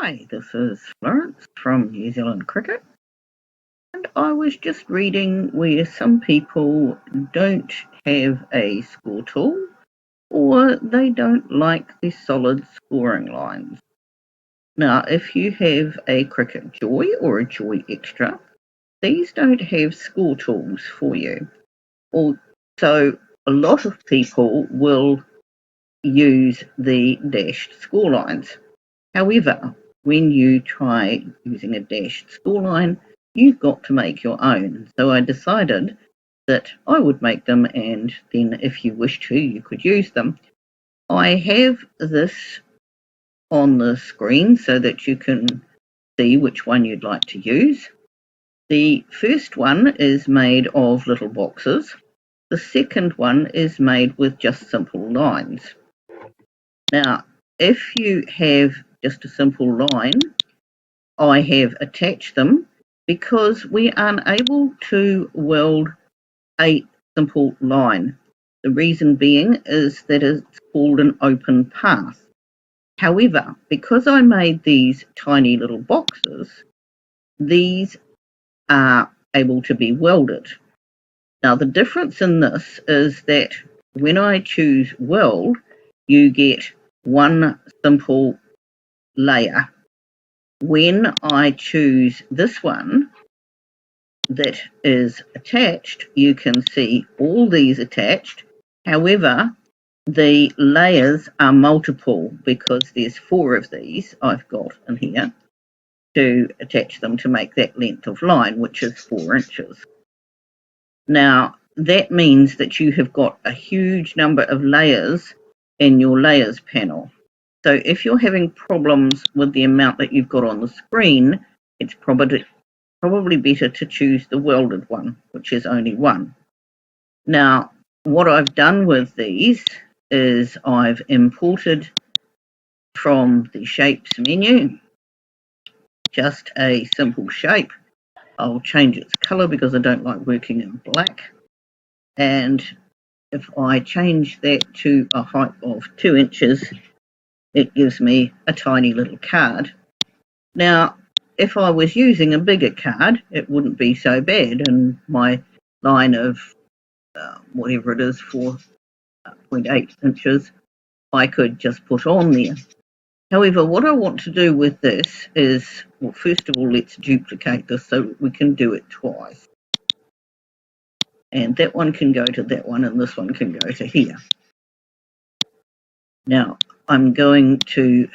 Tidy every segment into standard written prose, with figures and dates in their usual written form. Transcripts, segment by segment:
Hi, this is Florence from New Zealand Cricket, and I was just reading where some people don't have a score tool or they don't like the solid scoring lines. Now, if you have a Cricut Joy or a Joy Xtra, these don't have score tools for you. So a lot of people will use the dashed score lines. However, when you try using a dashed scoreline, you've got to make your own. So I decided that I would make them, and then if you wish to, you could use them. I have this on the screen so that you can see which one you'd like to use. The first one is made of little boxes. The second one is made with just simple lines. Now, if you have just a simple line, I have attached them because we are unable to weld a simple line. The reason being is that it's called an open path. However, because I made these tiny little boxes, these are able to be welded. Now, the difference in this is that when I choose weld, you get one simple layer. When I choose this one that is attached, you can see all these attached. However, the layers are multiple because there's 4 of these I've got in here to attach them to make that length of line, which is 4 inches. Now, that means that you have got a huge number of layers in your layers panel. So if you're having problems with the amount that you've got on the screen, it's probably better to choose the welded one, which is only 1. Now, what I've done with these is I've imported from the shapes menu just a simple shape. I'll change its colour because I don't like working in black. And if I change that to a height of 2 inches, it gives me a tiny little card. Now, if I was using a bigger card, it wouldn't be so bad, and my line of whatever it is, 4.8 inches, I could just put on there. However, what I want to do with this is, well, first of all, let's duplicate this so we can do it twice. And that one can go to that one, and this one can go to here. Now, I'm going to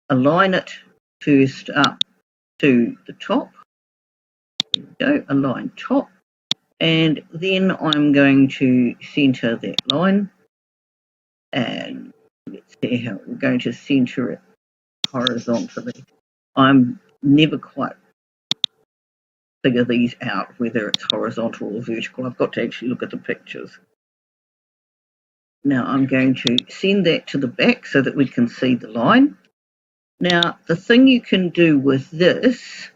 align it first up to the top. There we go, align top. And then I'm going to centre that line. And let's see how we're going to centre it horizontally. I'm never quite figure these out, whether it's horizontal or vertical. I've got to actually look at the pictures. Now I'm going to send that to the back so that we can see the line. Now, the thing you can do with this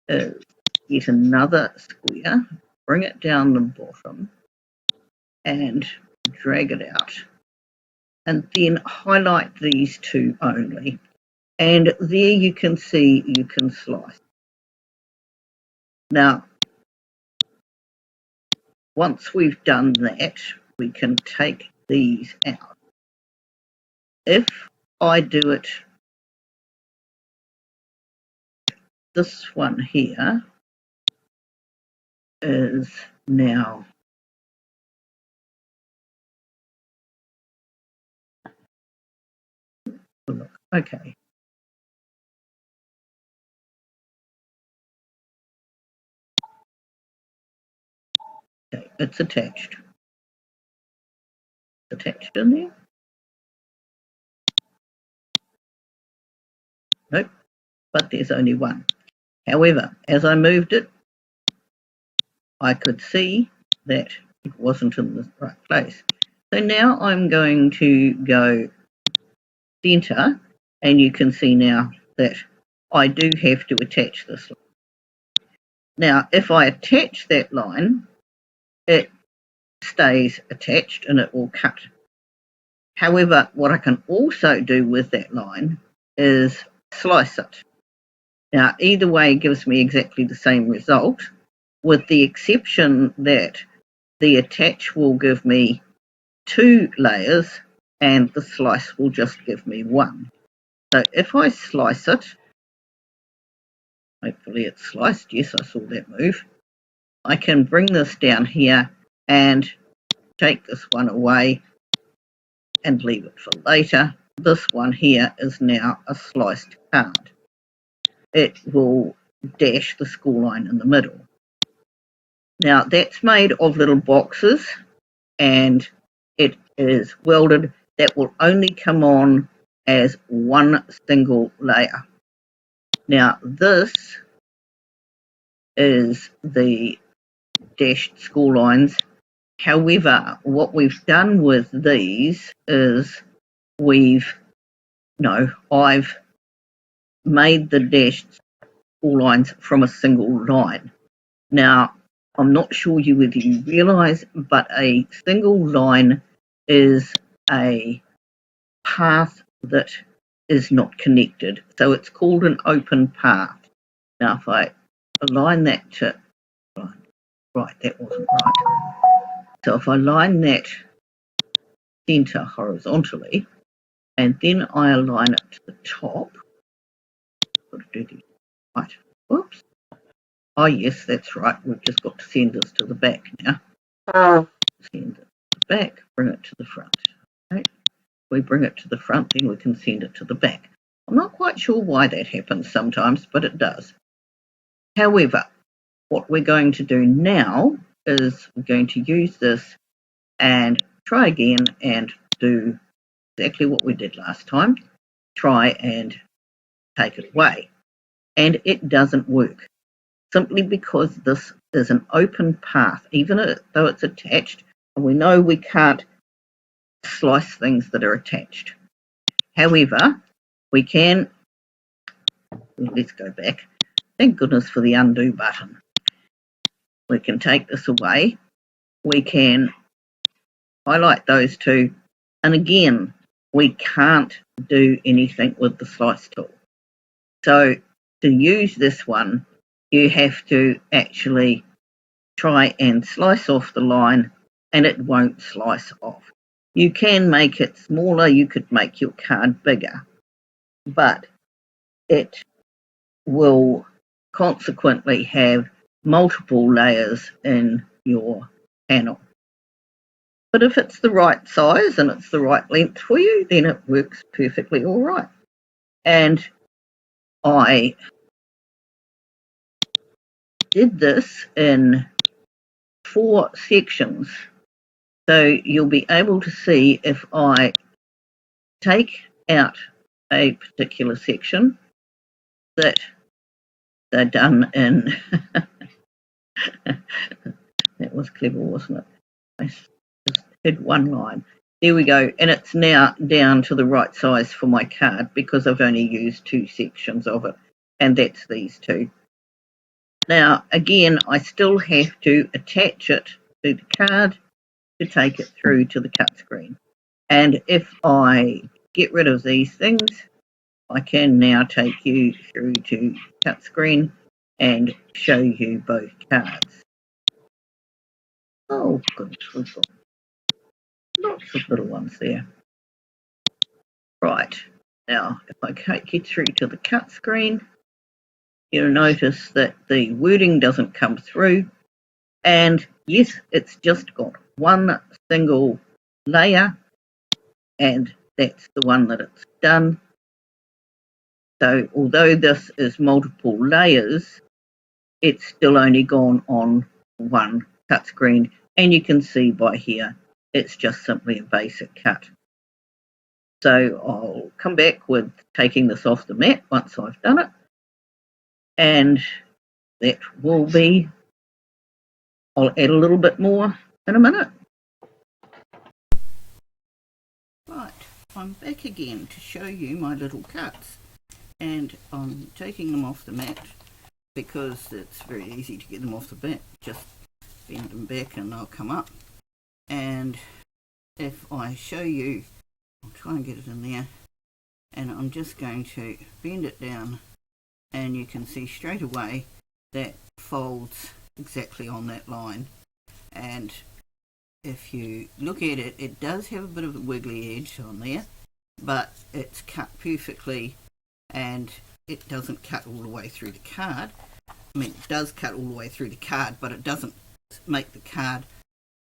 is get another square, bring it down the bottom, and drag it out. And then highlight these 2 only. And there you can see you can slice. Now, once we've done that, we can take these out. If I do it, this one here is now okay. Okay, it's attached. Attached in there? Nope, but there's only one. However, as I moved it, I could see that it wasn't in the right place. So now I'm going to go center, and you can see now that I do have to attach this line. Now, if I attach that line, it stays attached and it will cut. However, what I can also do with that line is slice it. Now, either way gives me exactly the same result, with the exception that the attach will give me 2 layers and the slice will just give me 1. So if I slice it, hopefully it's sliced, yes, I saw that move, I can bring this down here and take this one away and leave it for later. This one here is now a sliced card. It will dash the school line in the middle. Now that's made of little boxes and it is welded. That will only come on as one single layer. Now this is the dashed school lines. However, what we've done with these is I've made the dashed school lines from a single line. Now, I'm not sure whether you realise, but a single line is a path that is not connected. So it's called an open path. Now, if I align that to, right, that wasn't right. So if I line that centre horizontally, and then I align it to the top, right, whoops. Oh yes, that's right, we've just got to send this to the back now. Send it to the back, bring it to the front. Okay. We bring it to the front, then we can send it to the back. I'm not quite sure why that happens sometimes, but it does. However, what we're going to do now is we're going to use this and try again and do exactly what we did last time. Try and take it away. And it doesn't work, simply because this is an open path, even though it's attached, and we know we can't slice things that are attached. However, we can, let's go back, thank goodness for the undo button. We can take this away, we can highlight those two, and again, we can't do anything with the slice tool. So to use this one, you have to actually try and slice off the line, and it won't slice off. You can make it smaller, you could make your card bigger, but it will consequently have multiple layers in your panel. But if it's the right size and it's the right length for you, then it works perfectly all right. And I did this in 4 sections. So you'll be able to see if I take out a particular section that they're done in. That was clever, wasn't it? I just hid one line. There we go, and it's now down to the right size for my card because I've only used 2 sections of it, and that's these 2. Now, again, I still have to attach it to the card to take it through to the cut screen. And if I get rid of these things, I can now take you through to cut screen and show you both cards. Oh goodness, we've got lots of little ones there. Right, now if I take you through to the cut screen, you'll notice that the wording doesn't come through, and yes, it's just got one single layer, and that's the one that it's done. So although this is multiple layers, it's still only gone on one cut screen, and you can see by here it's just simply a basic cut. So I'll come back with taking this off the mat once I've done it, and that will be, I'll add a little bit more in a minute. Right, I'm back again to show you my little cuts, and I'm taking them off the mat because it's very easy to get them off the mat. Just bend them back and they'll come up. And if I show you, I'll try and get it in there, and I'm just going to bend it down, and you can see straight away that folds exactly on that line. And if you look at it, it does have a bit of a wiggly edge on there, but it's cut perfectly, and it doesn't cut all the way through the card. I mean, it does cut all the way through the card, but it doesn't make the card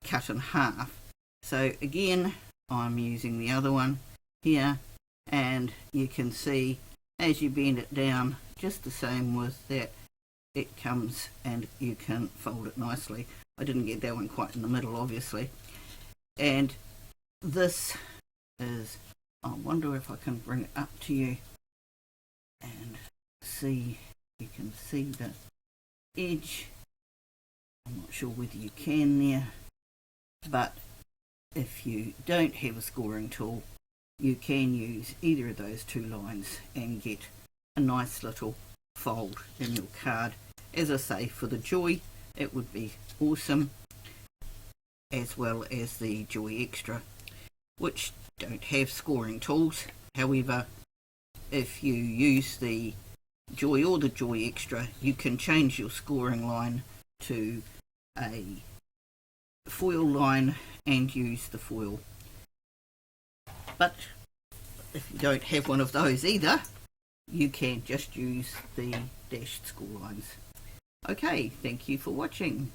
cut in half. So again, I'm using the other one here, and you can see as you bend it down, just the same with that, it comes and you can fold it nicely. I didn't get that one quite in the middle, obviously. And this is, I wonder if I can bring it up to you and see, you can see the edge. I'm not sure whether you can there, but if you don't have a scoring tool, you can use either of those two lines and get a nice little fold in your card. As I say, for the Joy, it would be awesome, as well as the Joy Xtra, which don't have scoring tools. However, if you use the Joy or the Joy Xtra, you can change your scoring line to a foil line and use the foil. But if you don't have one of those either, you can just use the dashed score lines. Okay, thank you for watching.